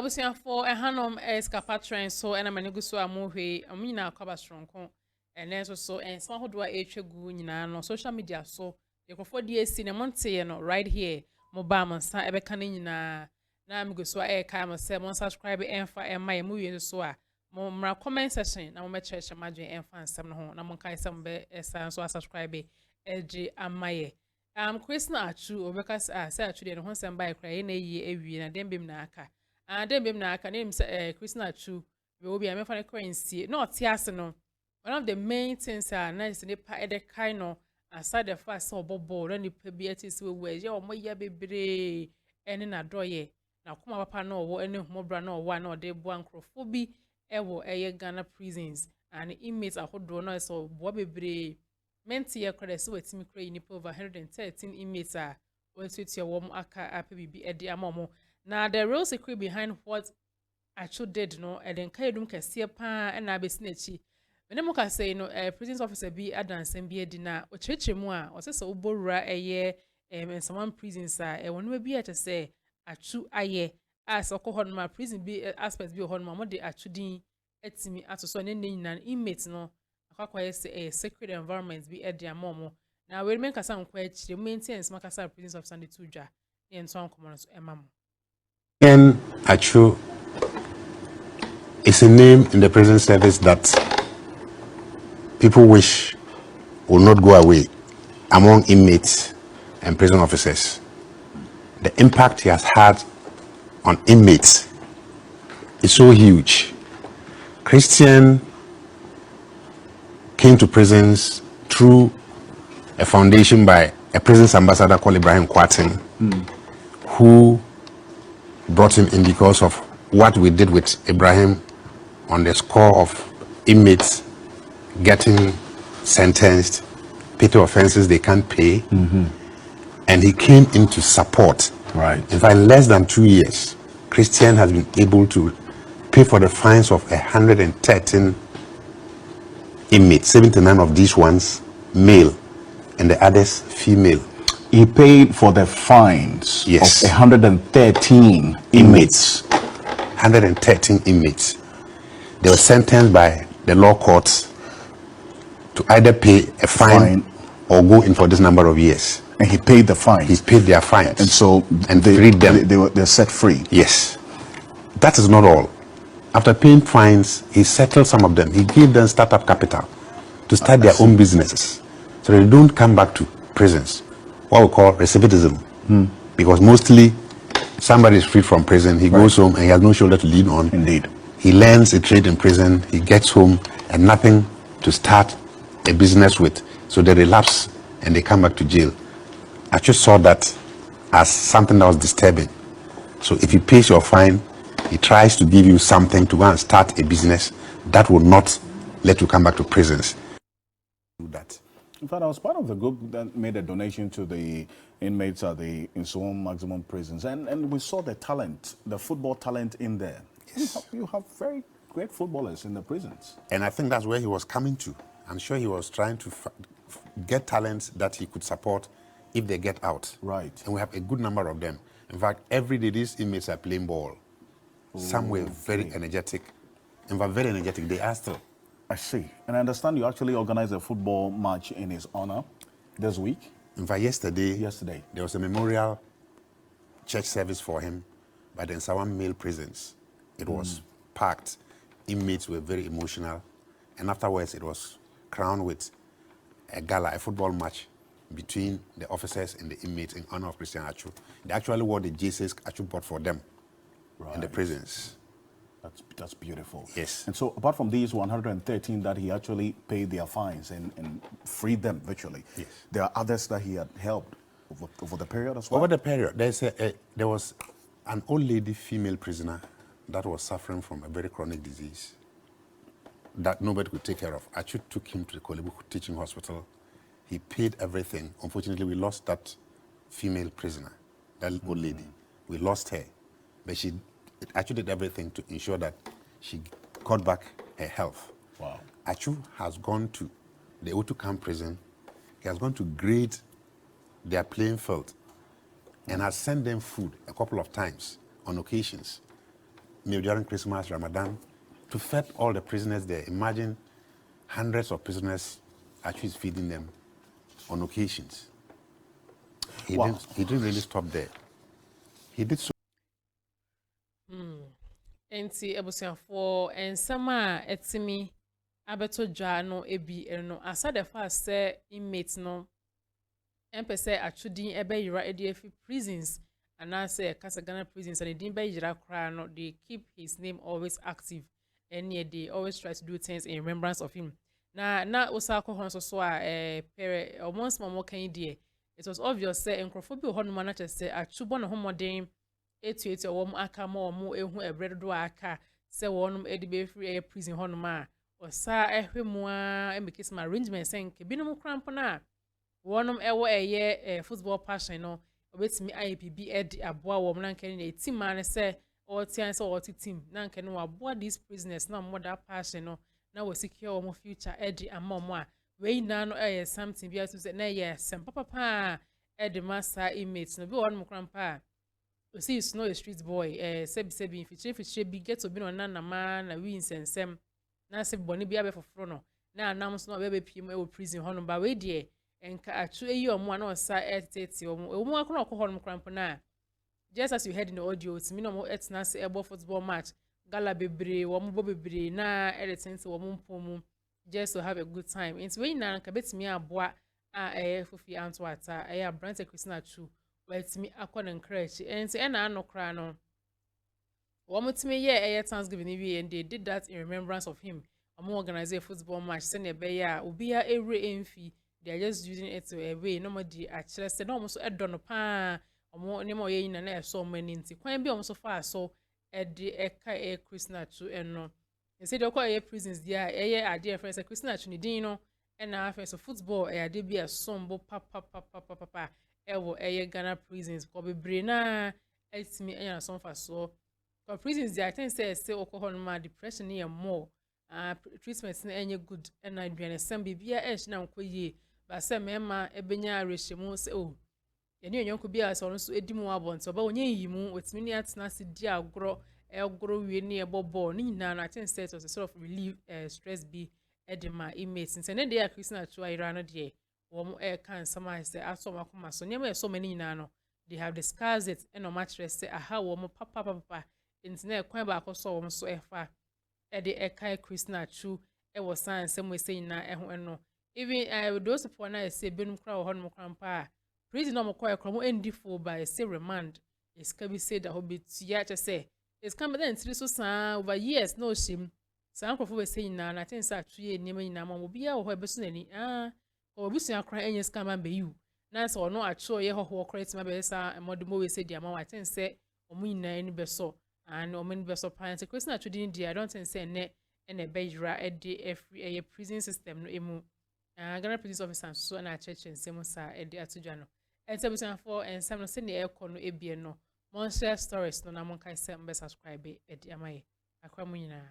Abusia for a hanom escapatren so and a maneguso amuhe, amina cover strong and then so and some who do a gu on social media so you go for DSC na monte no right here mobile man sa ebe kanin na go so e kai mo say mon subscribe and fa and my movie so a mo mra comment section na mo me church madwen and fa nsem no ho na mo kai sem be so subscribe eji amaye Christina Atsu obekas say Atsu de no ho nsem ba ekra ye na yi ewie na dem bem na aka dem bem na aka name Christina Atsu we will be a me fa currency no tiase no one of the main things are nice in the kind of aside the fact so bobo na nipa bi atis we ye omo ya bebre ene na doye na kuma papa na owo ene humobra na owo na ode bo ankrofo bi ewo eye Ghana prisons and inmates ahodo no so bo bebre menti ye kore so wetimi kure nipa over 113 inmates are ontutu ye wom aka apebibi ede amomo na the real secret behind what Atsu did no eden kayedum kese pa na abesinachi when you say no prisons officer be adance and be a dinner or church moi or says so borra a year and someone prisons are when we be at say Atsu aye as a cohort my prison be aspects be on my de Atsu din etimi at so any inmates no akwa say a sacred environment be at their momo now we make some quite the maintains makasa prisons of Sunday tuja and so on commons emam and Atsu is a name in the prison service that people wish will not go away among inmates and prison officers. The impact he has had on inmates is so huge. Christian came to prisons through a foundation by a prison's ambassador called Ibrahim Kwatin, who brought him in because of what we did with Ibrahim on the score of inmates getting sentenced, petty offenses they can't pay, and he came in to support. Right. In fact, in less than 2 years, Christian has been able to pay for the fines of 113 inmates, 79 of these ones male, and the others female. He paid for the fines Yes. of 113 inmates. 113 inmates. They were sentenced by the law courts to either pay a fine or go in for this number of years. And he paid the fine. He's paid their fines. And so they freed them. They're set free. Yes. That is not all. After paying fines, he settled some of them. He gave them startup capital to start their own businesses. So they don't come back to prisons. What we call recidivism. Because mostly somebody is freed from prison, he goes home and he has no shoulder to lean on. Indeed. He learns a trade in prison, he gets home and nothing to start a business with, so they relapse and they come back to jail. I just saw that as something that was disturbing. So if he pays your fine, he tries to give you something to go and start a business that will not let you come back to prisons. Do that. In fact, I was part of the group that made a donation to the inmates at the Insuon maximum prisons, and we saw the talent, the football talent in there. Yes. You have very great footballers in the prisons. And I think that's where he was coming to. I'm sure he was trying to get talents that he could support if they get out. Right. And we have a good number of them. In fact, every day these inmates are playing ball. Some were very energetic. In fact, very energetic. They are still. I see. And I understand you actually organized a football match in his honor this week. In fact, yesterday, there was a memorial church service for him by the Nsawan male prisons. It was packed. Inmates were very emotional. And afterwards, it was crowned with a gala, a football match between the officers and the inmates in honor of Christian Atsu. They actually wore the jerseys Atsu bought for them in the prisons. That's beautiful. Yes. And so apart from these 113 that he actually paid their fines and freed them virtually, yes, there are others that he had helped over the period as well? Over the period, there was an old lady female prisoner that was suffering from a very chronic disease that nobody could take care of. Atsu took him to the Kolebu teaching hospital. He paid everything. Unfortunately, we lost that female prisoner, that old lady. We lost her. But she actually did everything to ensure that she got back her health. Wow. Atsu has gone to the Otu camp prison. He has gone to grade their playing field and has sent them food a couple of times on occasions. meal during Christmas, Ramadan, to feed all the prisoners there. Imagine hundreds of prisoners actually feeding them on occasions. He didn't really stop there. He did so. Enti ebusiafo ensama etimi abeto dwa no ebi no aside the fact say inmates no empese atudin ebe yira efi prisons and I say Ghana prisons and the be yira kra no they keep his name always active and yet they always try to do things in remembrance of him. Na osako hon so a pere almost more kan die it was obvious say encrophobia hon man na say atubo no homodin etu wom aka ma omo ehu ebre do aka se wonum edi be free prison honum a osa ehwemu a emekis ma arrangement sen ke binum cramp na wonum ewo football passion no obetimi IPB edi aboa wom na nkan na team man se o tian se o team na nkan no aboa these prisoners na mo that passion no na we secure wom future edi amom a we na no something bi asu se na sem papa edi masa inmates no bi wonum cramp a see it's not a street boy sebi fiche bi get to be on na man na we insensem na se boni bi abe foforo no na announce no be piem e prison hono ba we de enka atu eyi omo na osa etete omo akọ na ọkọ hono cramp na just as you heard in the audio it's me no mo etna se ebo football match gala bebre wo mo bebre na editing se wo mo mpomu just to have a good time it's we na nka betimi aboa fofi anto ata brand Christina Atsu wait me akọ na encourage and say na anokra no womutime ye Thanksgiving we and they did that in remembrance of him organize a football match send be ya obi ya every enfi they are just using it to a way nobody actually say no almost edono pa nemo ye ina na so many nti kwan bi almost far so de eka Christina Atsu no they say they call a prisons there ade friends Christina Atsu ni din no na after so football ade bi a sombo papa ewo Ghana prisons ko bebre na etimi enya so fa so for prisons there I think say alcohol ma depression here more treatment na enye good and aduane sem bibia na nkoyie ba se mema ebenya arehemu se eni onyanko bia so so edimu abonto ba onye yimu otimi ni atena se di agro wie ni ebobo ni nyina na I think say it was a sort of relief stress be edema inmates nse ne dey Christina Atsu ayira no dey wom can summarize the asoma kuma so nyema so many nyina no they have discussed it and no mattress say aha wom papa internet kwan ba akọ so wom so efa de kai Christina Atsu was sign some way saying na no even those for na say benum kra ho no krampa prison no mo kwa kromo endifo by say remand is can be said that hobitia to say it's come then three so san over years no shim san krofo we saying na I think say Atsu ye nyema nyina mo bia wo ebeso nani obusia kra enye scam am be you na so no Atsu ye ho kra tima be sa modimo we say dia ma I think say omu nyina ni beso and omen beso pan se Christina Atsu din dia I don't think say ne ene bejra every prison system no emu Ghana police officers so na church nsem sa atudwa no ensebusan for ensem no se ne ekọ no ebie no mon share stories no na mon kai se mbe subscribe amaye akwa mu nyina